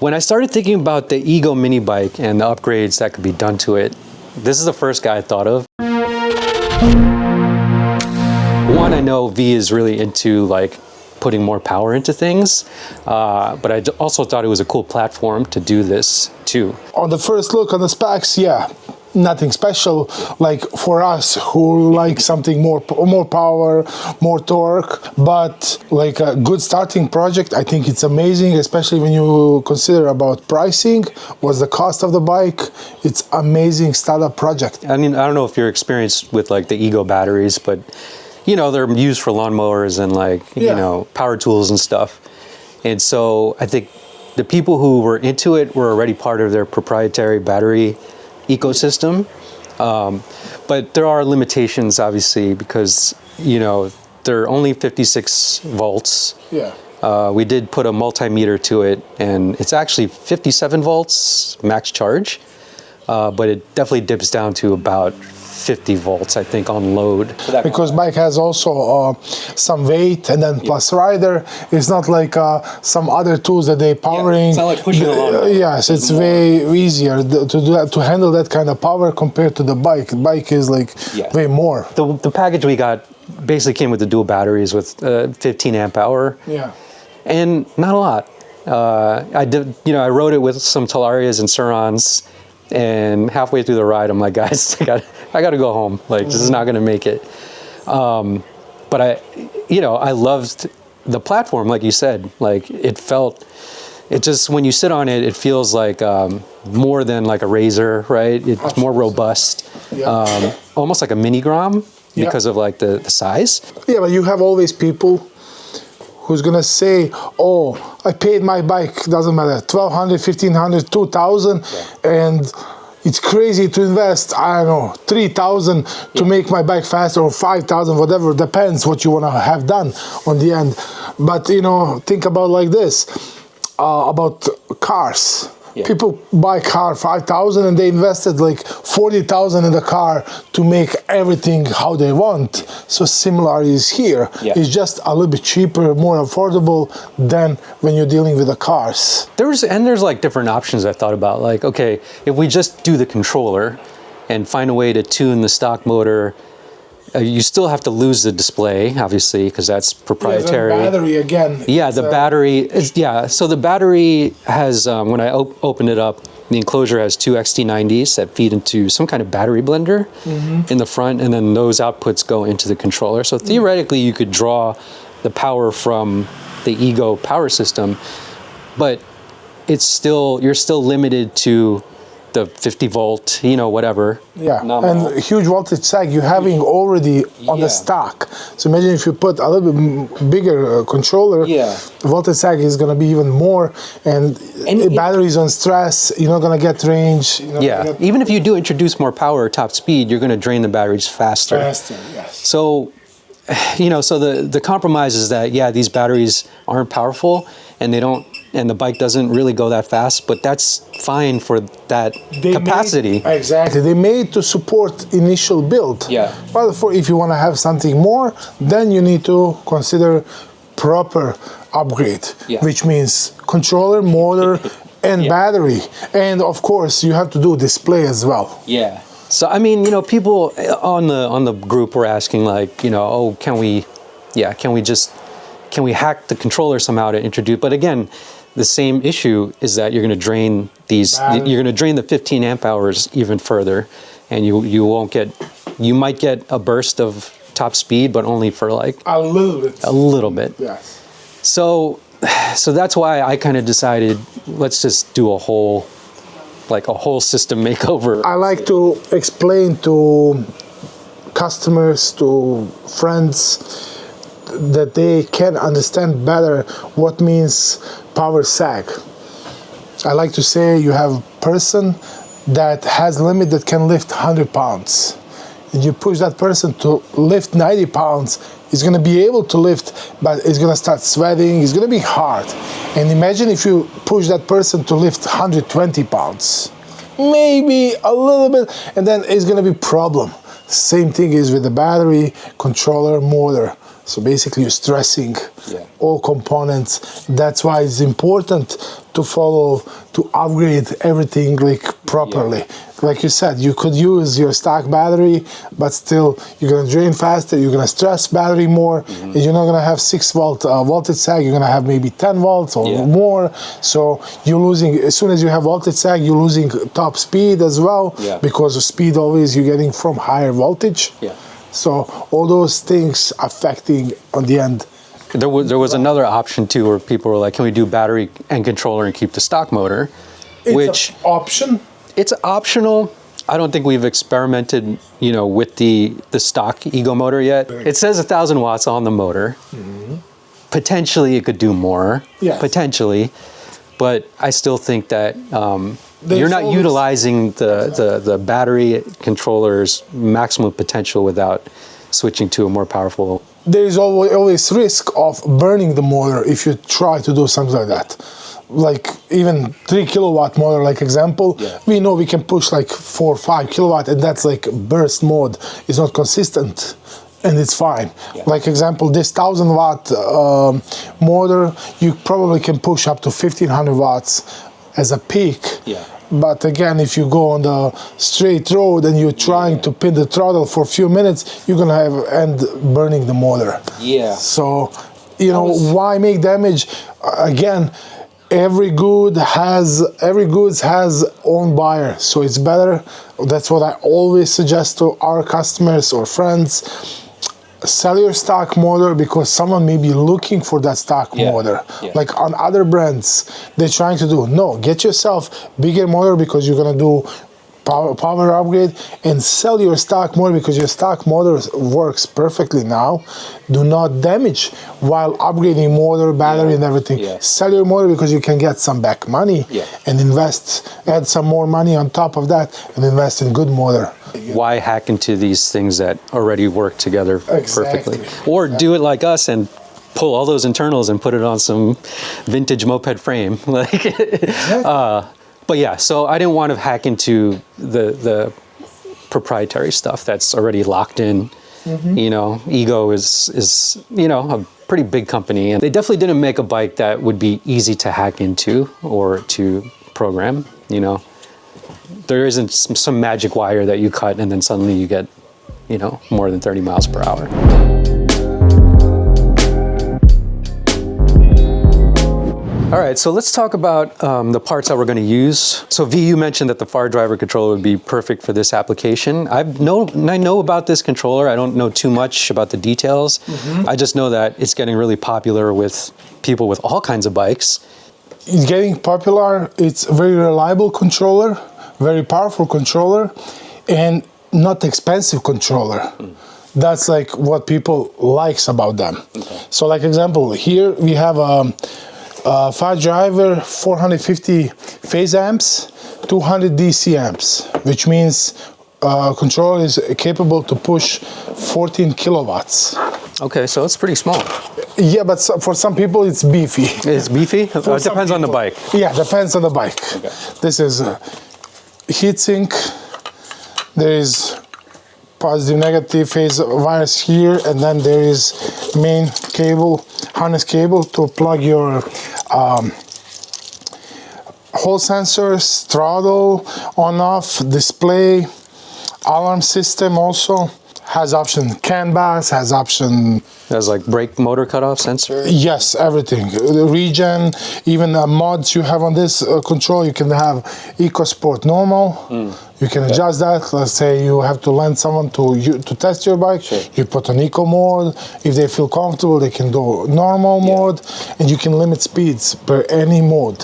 When I started thinking about the Ego mini bike and the upgrades that could be done to it, this is the first guy I thought of. One, I know V is really into like putting more power into things, but I also thought it was a cool platform to do this too. On the first look on the specs, yeah, nothing special. Like for us who like something more power, more torque, but like a good starting project, I think it's amazing, especially when you consider about pricing, what's the cost of the bike. It's amazing startup project. I mean, I don't know if you're experienced with like the Ego batteries, but you know, they're used for lawnmowers and like, you know, power tools and stuff. And so I think the people who were into it were already part of their proprietary battery ecosystem. But there are limitations, obviously, because, you know, they're only 56 volts. Yeah. We did put a multimeter to it, and it's actually 57 volts max charge, but it definitely dips down to about 50 volts, I think, on load. Because bike has also some weight, and then plus rider. It's not like some other tools that they powering. It's not like pushing along. Yes, it's way easier to do that, to handle that kind of power compared to the bike. The bike is like way more. The package we got basically came with the dual batteries with 15 amp hour. Yeah. And not a lot. I did, you know, I rode it with some Talarias and Surons, and halfway through the ride, I'm like, guys, I got to go home. Like, this is not going to make it. But I loved the platform, like you said. Like, it just, when you sit on it, it feels like more than like a Razor, right? It's more robust, almost like a mini Grom because of like the size. Yeah, but you have always people who's gonna say, oh, I paid my bike, doesn't matter, 1,200, 1,500, 2,000, and it's crazy to invest, I don't know, 3,000 to make my bike faster, or 5,000, whatever, depends what you wanna have done on the end. But, you know, think about like this, about cars. People buy car 5,000 and they invested like 40,000 in the car to make everything how they want. So similar is here. It's just a little bit cheaper, more affordable than when you're dealing with the cars. There's like different options I thought about. Like, okay, if we just do the controller and find a way to tune the stock motor, you still have to lose the display, obviously, because that's proprietary. The battery again. Yeah, the battery is, so the battery has, when I opened it up, the enclosure has two XT90s that feed into some kind of battery blender in the front, and then those outputs go into the controller. So theoretically, you could draw the power from the Ego power system, but it's still, you're still limited to the 50 volt, you know, whatever. Yeah, and huge voltage sag you're having already on the stock. So imagine if you put a little bit bigger controller, the voltage sag is going to be even more, and batteries on stress, you're not going to get range. Even if you do introduce more power or top speed, you're going to drain the batteries faster. So, you know, so the compromise is that, these batteries aren't powerful, and and the bike doesn't really go that fast, but that's fine for that capacity. Exactly, they made to support initial build. But if you want to have something more, then you need to consider proper upgrade, which means controller, motor, and battery. And of course, you have to do display as well. So, I mean, you know, people on the group were asking, like, you know, oh, can we hack the controller somehow to introduce? But again, the same issue is that you're going to drain you're going to drain the 15 amp hours even further, and you might get a burst of top speed, but only for like a little bit. So that's why I kind of decided, let's just do a whole system makeover. I like to explain to customers, to friends, that they can understand better what means power sag. I like to say you have a person that has a limit that can lift 100 pounds. And you push that person to lift 90 pounds, he's going to be able to lift, but he's going to start sweating, it's going to be hard. And imagine if you push that person to lift 120 pounds. Maybe a little bit, and then it's going to be problem. Same thing is with the battery, controller, motor. So basically you're stressing Yeah. all components. That's why it's important to follow, to upgrade everything like properly. Like you said, you could use your stock battery, but still you're gonna drain faster, you're gonna stress battery more, and you're not gonna have 6 volt voltage sag, you're gonna have maybe 10 volts or more. So you're losing, as soon as you have voltage sag, you're losing top speed as well, because the speed always you're getting from higher voltage. Yeah. So all those things affecting on the end. There was another option too, where people were like, "Can we do battery and controller and keep the stock motor?" It's an option. It's optional. I don't think we've experimented, with the stock ego motor yet. It says 1,000 watts on the motor. Potentially, it could do more. Yes. Potentially, but I still think that you're not utilizing the battery controller's maximum potential without switching to a more powerful. There is always risk of burning the motor if you try to do something like that. Like even 3 kilowatt motor, like example, we know we can push like 4 or 5 kilowatt, and that's like burst mode. It's not consistent, and it's fine. Like example, this 1,000 watt motor, you probably can push up to 1,500 watts as a peak. But again, if you go on the straight road and you're trying to pin the throttle for a few minutes, you're gonna end burning the motor. So, why make damage? Again, every goods has own buyer, so it's better. That's what I always suggest to our customers or friends. Sell your stock motor, because someone may be looking for that stock motor. Like on other brands, they're trying to do, no, get yourself bigger motor because you're gonna do power upgrade, and sell your stock motor because your stock motor works perfectly now. Do not damage while upgrading motor, battery and everything. Sell your motor because you can get some back money and add some more money on top of that and invest in good motor. Why hack into these things that already work together perfectly? Or do it like us and pull all those internals and put it on some vintage moped frame. But yeah, so I didn't want to hack into the proprietary stuff that's already locked in. Ego is a pretty big company, and they definitely didn't make a bike that would be easy to hack into or to program. There isn't some magic wire that you cut and then suddenly you get, more than 30 miles per hour. All right, so let's talk about the parts that we're going to use. So V, you mentioned that the far driver controller would be perfect for this application. I know about this controller. I don't know too much about the details. I just know that it's getting really popular with people with all kinds of bikes. It's getting popular. It's a very reliable controller, very powerful controller, and not expensive controller. That's like what people likes about them. So like example, here we have a far driver, 450 phase amps, 200 DC amps, which means controller is capable to push 14 kilowatts. Okay, so it's pretty small. Yeah, but for some people it's beefy. It's beefy? It depends on the bike. Yeah, depends on the bike. This is heatsink. There is positive, negative phase wires here, and then there is main cable, harness cable to plug your hall sensors, throttle, on-off, display, alarm system also. Has option CAN bus, has option... Has like brake motor cutoff sensor? Yes, everything. The regen, even mods you have on this control, you can have EcoSport normal. You can adjust that. Let's say you have to lend someone to test your bike. You put on eco mode. If they feel comfortable, they can do normal mode, and you can limit speeds per any mode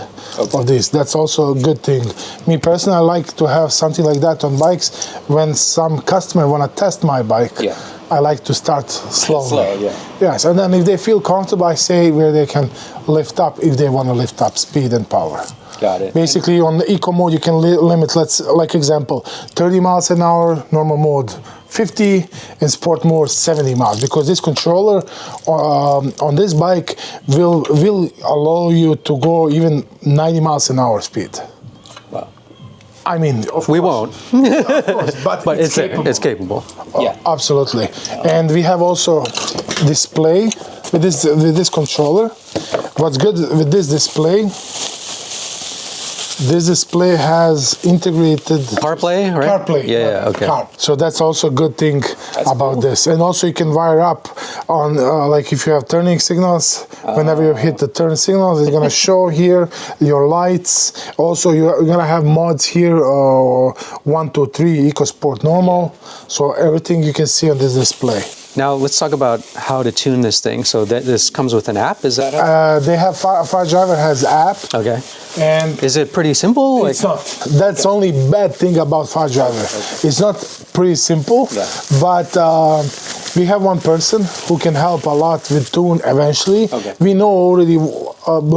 of this. That's also a good thing. Me personally, I like to have something like that on bikes. When some customer want to test my bike, I like to start slowly. Yes, and then if they feel comfortable, I say where they can lift up if they want to lift up speed and power. Got it. Basically, on the eco mode, you can limit, like example, 30 miles an hour, normal mode 50, and sport mode 70 miles. Because this controller on this bike will allow you to go even 90 miles an hour speed. Wow. I mean, of We course. won't, Of course, but it's capable. it's capable. Yeah, absolutely. And we have also display with this controller. What's good with this display? This display has integrated CarPlay, right? CarPlay. Yeah, okay. So that's also a good thing about this. And also you can wire up on, like if you have turning signals, whenever you hit the turn signals, it's gonna show here your lights. Also you're gonna have mods here, 1, 2, 3, EcoSport normal. So everything you can see on this display. Now let's talk about how to tune this thing. So this comes with an app, is that it? They have, Fire Driver has app. Okay. And Is it pretty simple? it's not. That's only bad thing about Fire Driver. It's not pretty simple, but we have one person who can help a lot with tune eventually. Okay. We know already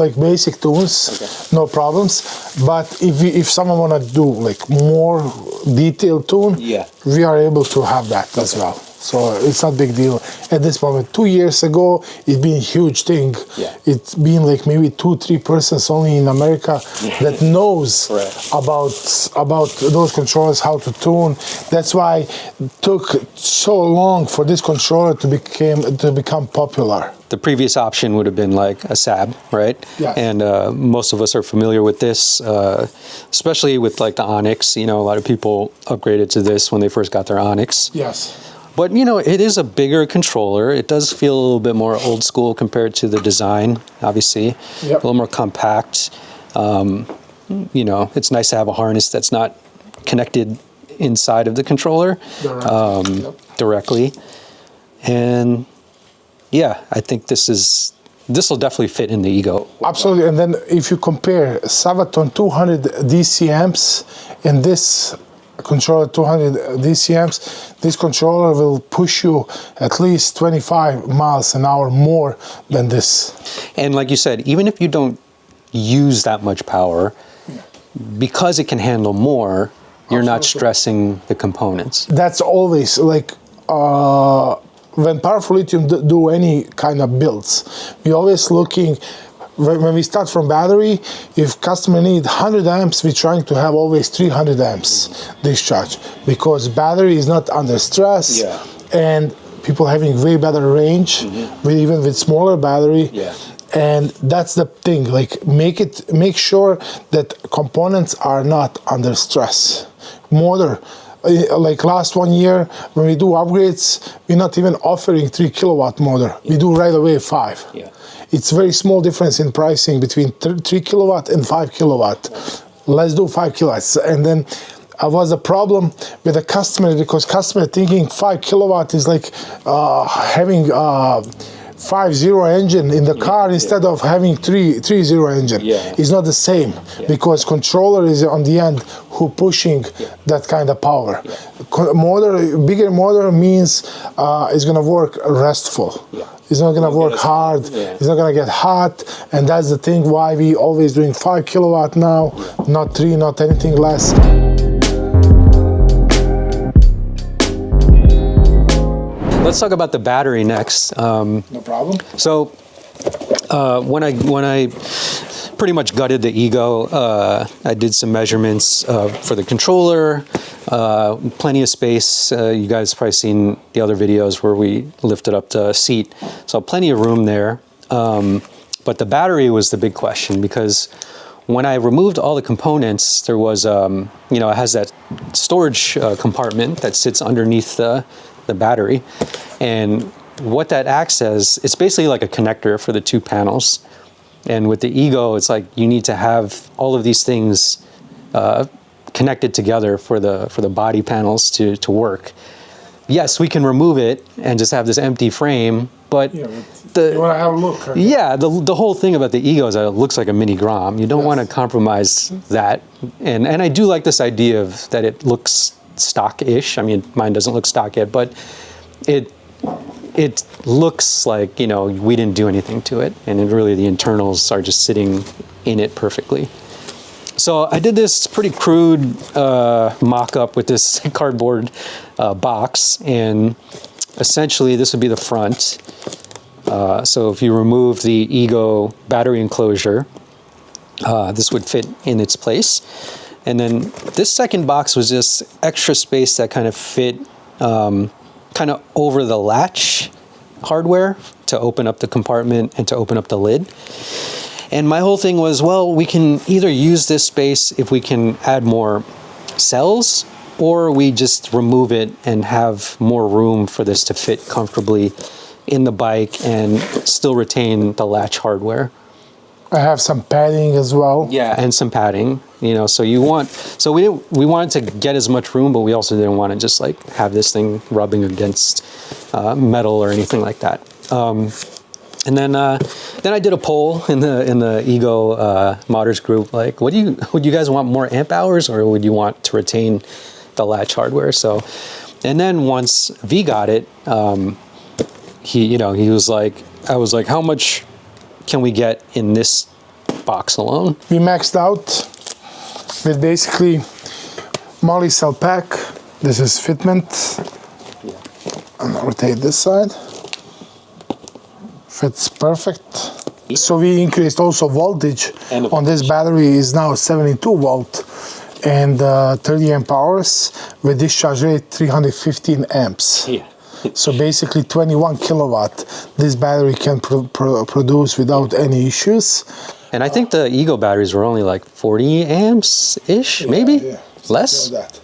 like basic tunes, no problems. But if someone wanna do like more detailed tune, we are able to have that as well. So it's not a big deal at this moment. 2 years ago, it's been a huge thing. It's been like maybe 2-3 persons only in America that knows about those controllers, how to tune. That's why it took so long for this controller to become popular. The previous option would have been like a SAB, right? Yes. And most of us are familiar with this, especially with like the Onyx. You know, a lot of people upgraded to this when they first got their Onyx. Yes. But, you know, it is a bigger controller. It does feel a little bit more old school compared to the design, obviously. A little more compact. You know, it's nice to have a harness that's not connected inside of the controller directly. And, yeah, I think this will definitely fit in the Ego. Absolutely. And then if you compare Sabaton 200 DC amps and this controller 200 DC amps, this controller will push you at least 25 miles an hour more than this. And like you said, even if you don't use that much power, because it can handle more, you're not stressing the components. That's always like when Powerful Lithium do any kind of builds, we always looking. When we start from battery, if customer need 100 amps, we're trying to have always 300 amps discharge, because battery is not under stress, and people having way better range, even with smaller battery. And that's the thing, like make sure that components are not under stress. Motor, like last 1 year, when we do upgrades, we're not even offering 3 kilowatt motor. We do right away 5. It's very small difference in pricing between 3 kilowatt and 5 kilowatt. Let's do 5 kilowatts. And then was a problem with the customer, because customer thinking 5 kilowatt is like having 5.0 engine in the car instead of having 3.0 engine. It's not the same, because controller is on the end who pushing that kind of power. Motor, bigger motor means it's gonna work restful. It's not gonna work hard. It's not gonna get hot, and that's the thing why we always doing 5 kilowatt now, not 3, not anything less. Let's talk about the battery next. No problem. So when I pretty much gutted the Ego, I did some measurements for the controller, plenty of space. You guys probably seen the other videos where we lifted up the seat, so plenty of room there. But the battery was the big question, because when I removed all the components, there was, you know, it has that storage compartment that sits underneath the battery, and what that acts as, it's basically like a connector for the two panels. And with the Ego, it's like you need to have all of these things connected together for the body panels to work. Yes, we can remove it and just have this empty frame, but you want to have a look. Okay? Yeah, the whole thing about the Ego is that it looks like a mini Grom. You don't want to compromise that, and I do like this idea of that it looks stock-ish. I mean, mine doesn't look stock yet, but it looks like, you know, we didn't do anything to it, and really the internals are just sitting in it perfectly. So I did this pretty crude mock-up with this cardboard box, and essentially this would be the front. So if you remove the Ego battery enclosure, this would fit in its place. And then this second box was just extra space that kind of fit kind of over the latch hardware to open up the compartment and to open up the lid. And my whole thing was, well, we can either use this space if we can add more cells, or we just remove it and have more room for this to fit comfortably in the bike and still retain the latch hardware. I have some padding as well. Yeah, and some padding, you know, so we wanted to get as much room, but we also didn't want to just like have this thing rubbing against metal or anything like that. And then I did a poll in the Ego modders group, like, would you guys want more amp hours, or would you want to retain the latch hardware? So, and then once V got it, he was like, I was like, how much can we get in this box alone? We maxed out with basically moly cell pack. This is fitment. I'm gonna rotate this side. Fits perfect. So we increased also voltage on this battery. Is now 72 volt and 30 amp hours with discharge rate 315 amps. Yeah. So basically 21 kilowatt this battery can produce without any issues. And I think the Ego batteries were only like 40 amps-ish, maybe? Yeah. Less? Like that.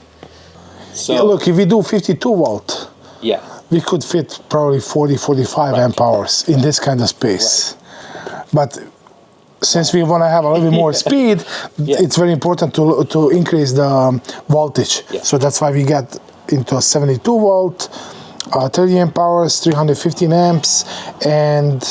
So, yeah, look, if we do 52 volt, yeah. we could fit probably 40, 45 amp hours in this kind of space. Right. But since we want to have a little bit more speed, it's very important to increase the voltage. Yeah. So that's why we get into a 72 volt, 30 amp hours, 315 amps, and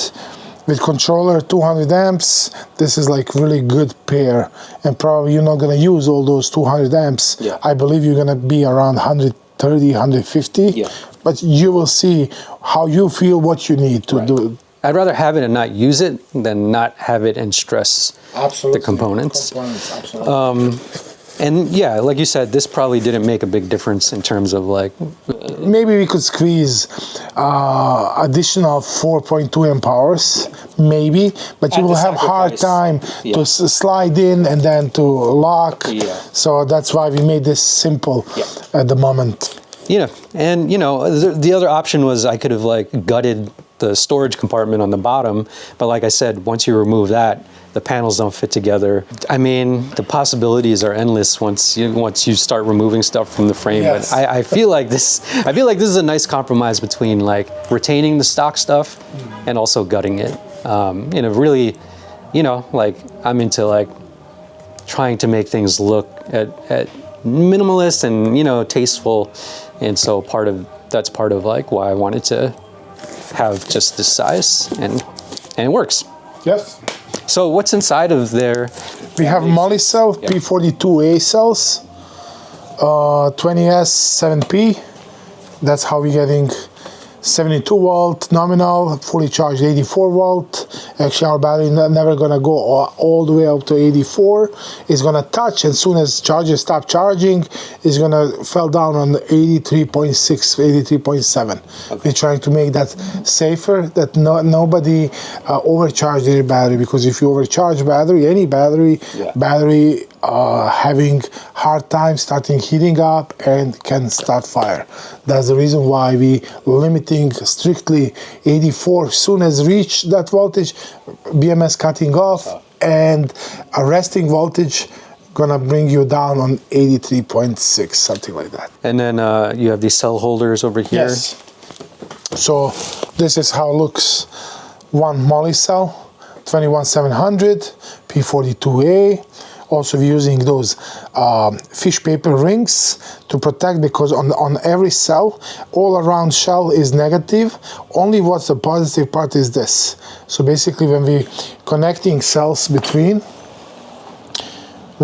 with controller 200 amps. This is like really good pair, and probably you're not going to use all those 200 amps. Yeah. I believe you're going to be around 130, 150. Yeah. But you will see how you feel what you need to do. I'd rather have it and not use it than not have it and stress the components. Absolutely. And yeah, like you said, this probably didn't make a big difference in terms of like... Maybe we could squeeze additional 4.2 amp hours, maybe, but you will have hard time to slide in and then to lock. Yeah. So that's why we made this simple at the moment. Yeah, and you know, the other option was I could have like gutted the storage compartment on the bottom, but like I said, once you remove that, the panels don't fit together. I mean, the possibilities are endless once you start removing stuff from the frame. Yes. But I feel like this is a nice compromise between like retaining the stock stuff and also gutting it. In a really, you know, like I'm into like trying to make things look at minimalist and, you know, tasteful, and so that's part of like why I wanted to have just this size, and it works. Yes. So what's inside of there? We have moly cell, P42A cells, 20S 7P. That's how we're getting 72 volt nominal, fully charged 84 volt. Actually, our battery never gonna go all the way up to 84. It's gonna touch, as soon as chargers stop charging, it's gonna fall down on 83.6, 83.7. Okay. We're trying to make that safer, that nobody overcharge their battery, because if you overcharge any battery, having hard time starting heating up and can start fire. That's the reason why we limiting strictly 84. Soon as reach that voltage, BMS cutting off, and a resting voltage gonna bring you down on 83.6, something like that. And then you have these cell holders over here. Yes. So this is how it looks. One moly cell, 21700 P42A. Also, we're using those fish paper rings to protect, because on every cell, all around shell is negative. Only what's the positive part is this. So basically, when we're connecting cells when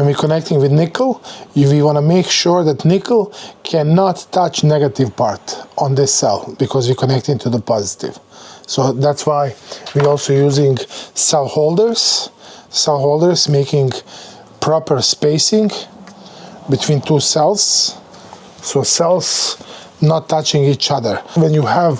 we're connecting with nickel, we want to make sure that nickel cannot touch negative part on this cell, because we're connecting to the positive. So that's why we're also using cell holders making proper spacing between two cells, so cells not touching each other. When you have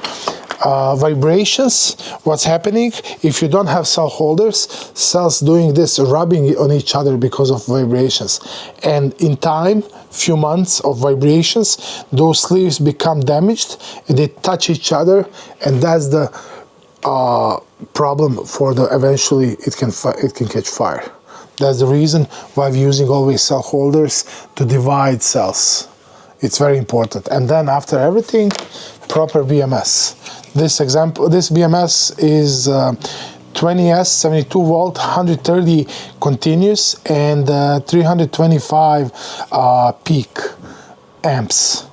vibrations. What's happening if you don't have cell holders? Cells doing this, rubbing on each other because of vibrations, and in time, few months of vibrations, those sleeves become damaged and they touch each other, and that's the problem for the eventually it can catch fire. That's the reason why we're using always cell holders to divide cells. It's very important. And then after everything, proper BMS. This BMS is 20S, 72 volt, 130 continuous, and 325 peak amps.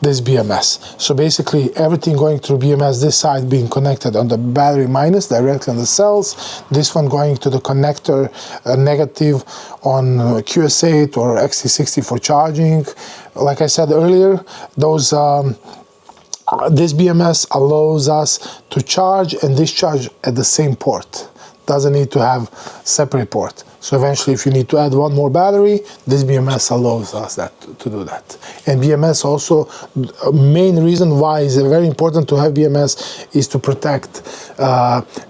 This BMS. So basically everything going through BMS, this side being connected on the battery minus directly on the cells, this one going to the connector negative on QS8 or XT60 for charging. Like I said earlier, those this BMS allows us to charge and discharge at the same port. Doesn't need to have separate port. So eventually, if you need to add one more battery, this BMS allows us to do that. And BMS also, main reason why it's very important to have BMS is to protect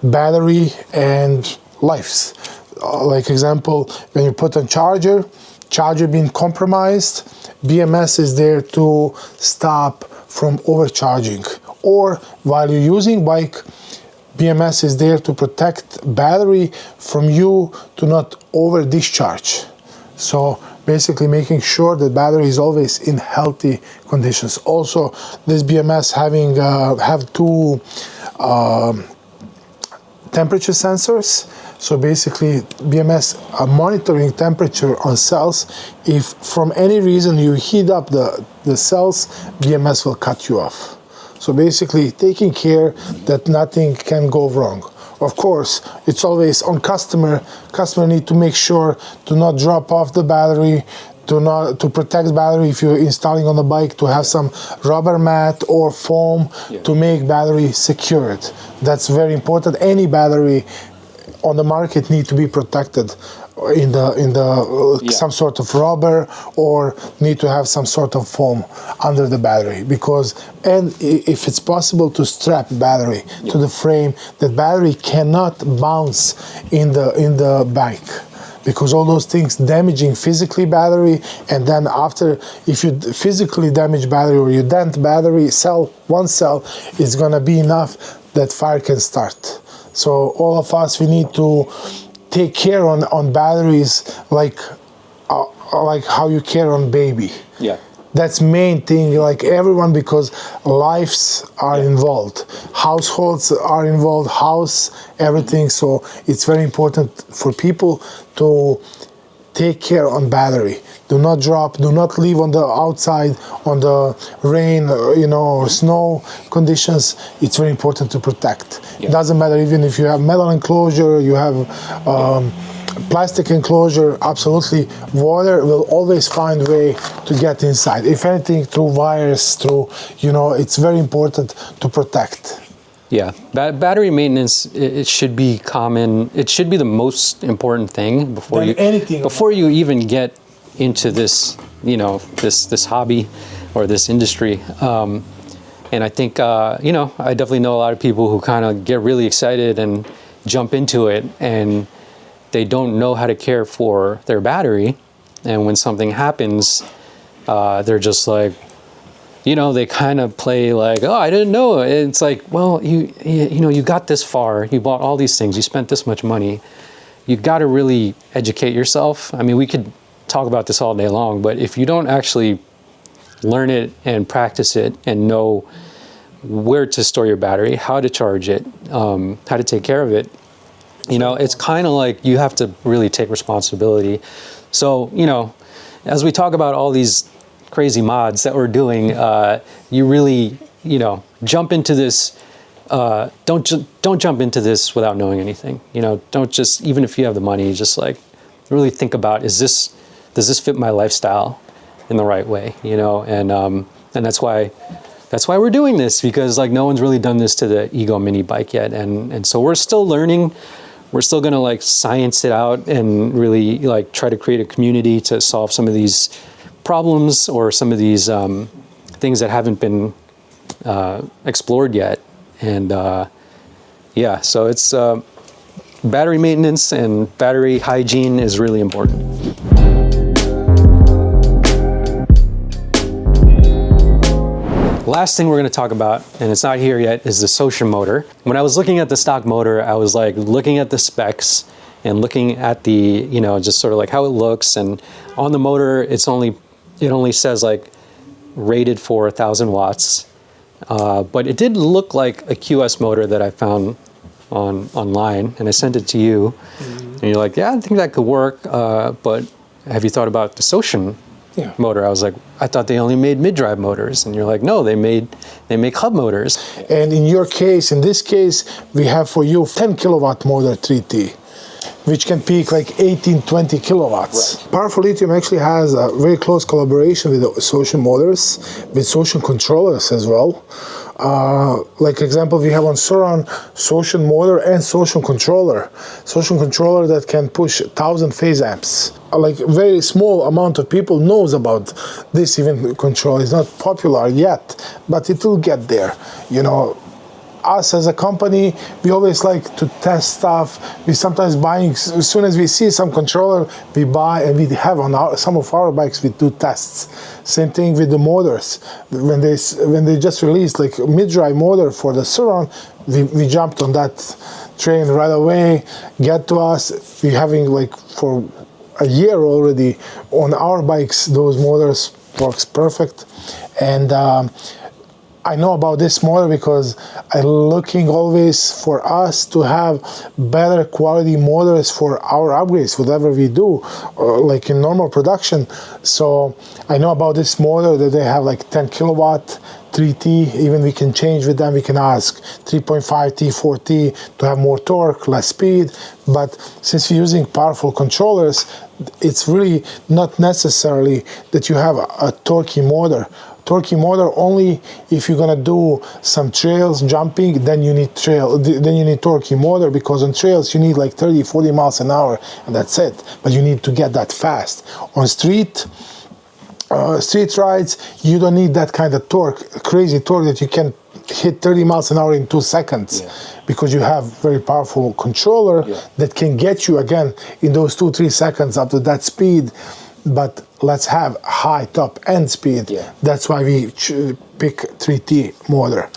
battery and lives. Like example, when you put on charger being compromised, BMS is there to stop from overcharging. Or while you're using bike, BMS is there to protect battery from you to not over discharge. So basically making sure that battery is always in healthy conditions. Also, this BMS have two temperature sensors. So basically BMS are monitoring temperature on cells. If from any reason you heat up the cells, BMS will cut you off. So basically taking care that nothing can go wrong. Of course, it's always on customer. Customer need to make sure to not drop off the battery, to protect battery if you're installing on the bike, to have some rubber mat or foam to make battery secured. That's very important. Any battery on the market need to be protected in some sort of rubber, or need to have some sort of foam under the battery, because, and if it's possible, to strap battery to the frame, that battery cannot bounce in the bike, because all those things damaging physically battery, and then after, if you physically damage battery or you dent battery one cell, it's gonna be enough that fire can start. So all of us, we need to take care on batteries like how you care on baby. Yeah. That's main thing, like everyone, because lives are involved, households are involved, everything. So it's very important for people to take care on battery. Do not drop, do not leave on the outside on the rain, or snow conditions. It's very important to protect. It doesn't matter even if you have metal enclosure, you have plastic enclosure, absolutely. Water will always find way to get inside. If anything, through wires, it's very important to protect. Yeah, battery maintenance, it should be common. It should be the most important thing before you even get into this, this hobby or this industry. And I think, I definitely know a lot of people who kind of get really excited and jump into it, and they don't know how to care for their battery. And when something happens, they're just like, they kind of play like, oh, I didn't know. It's like, well, you got this far, you bought all these things, you spent this much money. You got to really educate yourself. I mean, we could talk about this all day long, but if you don't actually learn it and practice it and know where to store your battery, how to charge it, how to take care of it, it's kind of like you have to really take responsibility. So, as we talk about all these crazy mods that we're doing, you really, jump into this. Don't jump into this without knowing anything. Don't just, even if you have the money, just like really think about, does this fit my lifestyle in the right way? And that's why we're doing this, because like no one's really done this to the Ego mini bike yet, and so we're still learning. We're still gonna like science it out and really like try to create a community to solve some of these problems or some of these things that haven't been explored yet. And yeah, so it's battery maintenance and battery hygiene is really important. Last thing we're going to talk about, and it's not here yet, is the Sotion motor. When I was looking at the stock motor, I was like looking at the specs and looking at the, you know, just sort of like how it looks. And on the motor, it only says like rated for 1,000 watts. But it did look like a QS motor that I found online, and I sent it to you. And you're like, yeah, I think that could work. But have you thought about the Sotion motor? I was like, I thought they only made mid-drive motors, and you're like, no, they make hub motors. And in this case, we have for you 10 kilowatt motor 3T, which can peak like 18-20 kilowatts. Right. Powerful Lithium actually has a very close collaboration with the Sotion motors, with Sotion controllers as well. Like example, we have on Suron Sotion motor and Sotion controller. Sotion controller that can push 1,000 phase amps. Like very small amount of people knows about this even control. It's not popular yet, but it will get there. You know, us as a company, we always like to test stuff. We sometimes buying, as soon as we see some controller, we buy, and we have on some of our bikes, we do tests. Same thing with the motors. When they just released like mid-drive motor for the Suron, we jumped on that train right away. Get to us, we're having like for a year already on our bikes, those motors works perfect. And I know about this motor because I'm looking always for us to have better quality motors for our upgrades, whatever we do, like in normal production. So I know about this motor that they have like 10 kilowatt 3T, even we can change with them. We can ask 3.5T, 4T to have more torque, less speed. But since we're using powerful controllers, it's really not necessarily that you have a torquey motor. Torquey motor only if you're gonna do some trails, jumping, then you need torquey motor, because on trails you need like 30-40 miles an hour, and that's it. But you need to get that fast. On street rides, you don't need that kind of torque, crazy torque that you can hit 30 miles an hour in 2 seconds, because you have very powerful controller that can get you again in those 2-3 seconds up to that speed. But let's have high top end speed. That's why we pick 3T motor.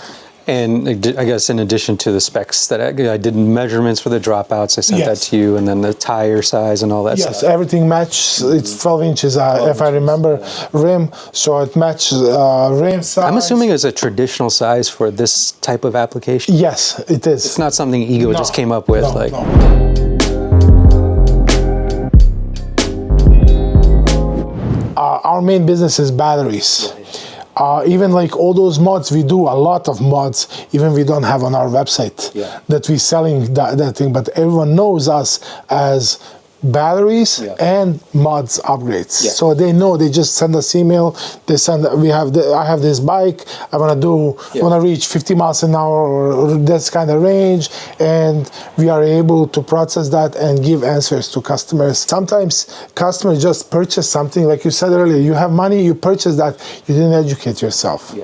And I guess in addition to the specs that I did measurements for the dropouts, I sent that to you, and then the tire size and all that stuff. Yes, everything matches. It's 12 inches, if I remember, rim, so it matches rim size. I'm assuming it's a traditional size for this type of application? Yes, it is. It's not something Ego just came up with. Our main business is batteries. Even like all those mods, we do a lot of mods, even we don't have on our website that we're selling that thing, but everyone knows us as batteries and mods upgrades. So they know, they just send us email, they send, I have this bike, I want to reach 50 miles an hour or this kind of range, and we are able to process that and give answers to customers. Sometimes customers just purchase something, like you said earlier, you have money, you purchase that, you didn't educate yourself.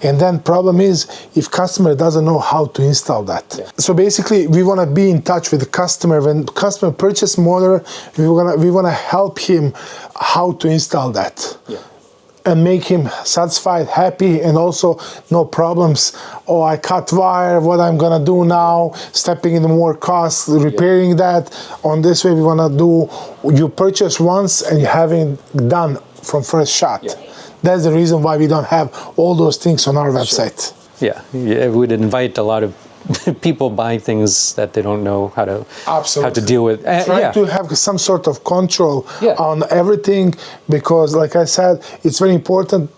And then problem is, if customer doesn't know how to install that. So basically, we want to be in touch with the customer. When customer purchase motor, we want to help him how to install that. And make him satisfied, happy, and also no problems. Oh, I cut wire, what I'm gonna do now, stepping into more costs, repairing that. On this way, we wanna do, you purchase once and you having done from first shot. That's the reason why we don't have all those things on our website. It would invite a lot of people buying things that they don't know how to deal with. Trying to have some sort of control on everything, because like I said, it's very important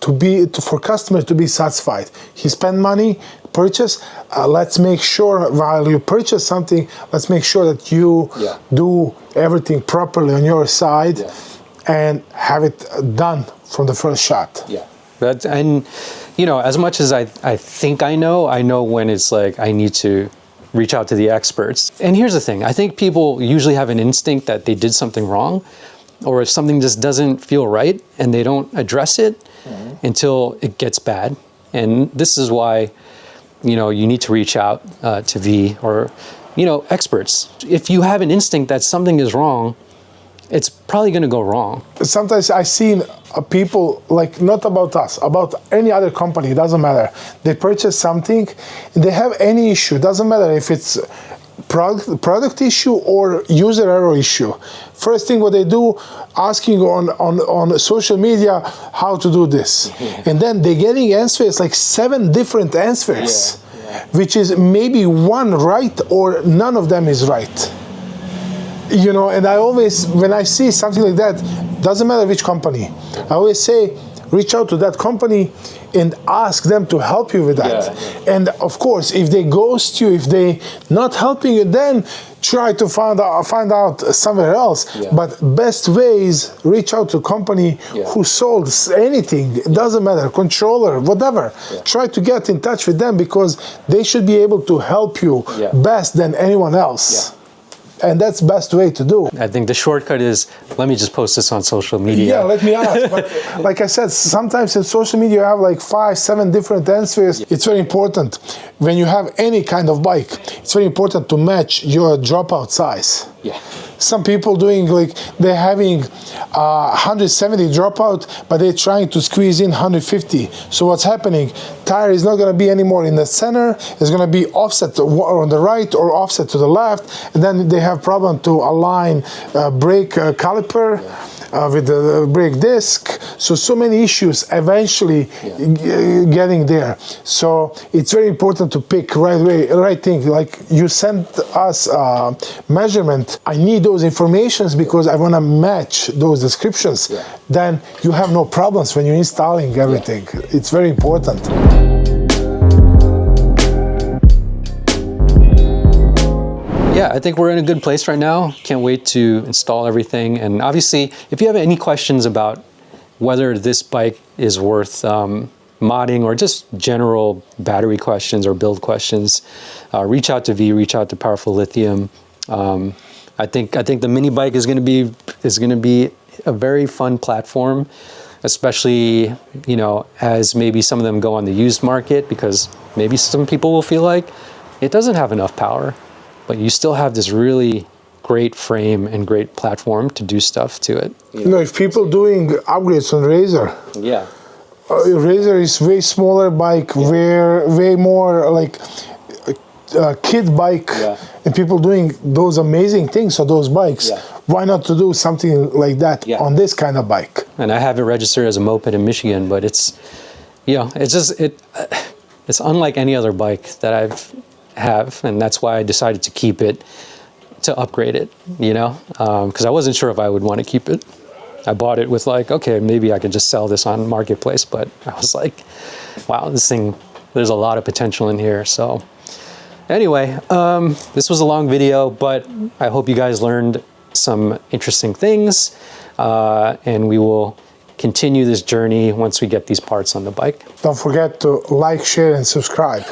for customer to be satisfied. He spend money, purchase, let's make sure while you purchase something, let's make sure that you do everything properly on your side and have it done from the first shot. And you know, as much as I think I know when it's like I need to reach out to the experts. And here's the thing, I think people usually have an instinct that they did something wrong, or if something just doesn't feel right, and they don't address it until it gets bad. And this is why you know, you need to reach out to V or, you know, experts. If you have an instinct that something is wrong, it's probably going to go wrong. Sometimes I see people, like, not about us, about any other company, it doesn't matter. They purchase something, and they have any issue, it doesn't matter if it's product issue or user error issue. First thing what they do, asking on social media how to do this. And then they're getting answers, like 7 different answers, which is maybe one right or none of them is right. You know, and I always, when I see something like that, doesn't matter which company, I always say, reach out to that company and ask them to help you with that. And of course, if they ghost you, if they not helping you, then try to find out somewhere else. But best way is reach out to a company who sold anything, it doesn't matter, controller, whatever. Try to get in touch with them because they should be able to help you best than anyone else. And that's the best way to do. I think the shortcut is, let me just post this on social media. Yeah, let me ask. But like I said, sometimes in social media you have like 5, 7 different answers. It's very important. When you have any kind of bike, it's very important to match your dropout size. Some people doing, like, they're having 170 dropout, but they're trying to squeeze in 150. So what's happening? Tire is not going to be anymore in the center. It's going to be offset on the right or offset to the left, and then they have problem to align brake caliper with the brake disc. So many issues eventually getting there. So it's very important to pick right thing. Like, you sent us measurement. I need those informations because I want to match those descriptions. Then you have no problems when you're installing everything. It's very important. Yeah, I think we're in a good place right now. Can't wait to install everything. And obviously, if you have any questions about whether this bike is worth modding or just general battery questions or build questions, reach out to V, reach out to Powerful Lithium. I think the mini bike is going to be a very fun platform, especially, you know, as maybe some of them go on the used market, because maybe some people will feel like it doesn't have enough power, but you still have this really great frame and great platform to do stuff to it. You know, if people doing upgrades on Razor, Razor is way smaller bike, way more like a kid bike, and people doing those amazing things on those bikes. Why not to do something like that on this kind of bike? And I have it registered as a moped in Michigan, but it's, you know, it's just it's unlike any other bike that have, and that's why I decided to keep it, to upgrade it, you know, because I wasn't sure if I would want to keep it. I bought it with like, okay, maybe I could just sell this on Marketplace, but I was like, wow, this thing, there's a lot of potential in here. So anyway, this was a long video, but I hope you guys learned some interesting things, and we will continue this journey once we get these parts on the bike. Don't forget to like, share, and subscribe.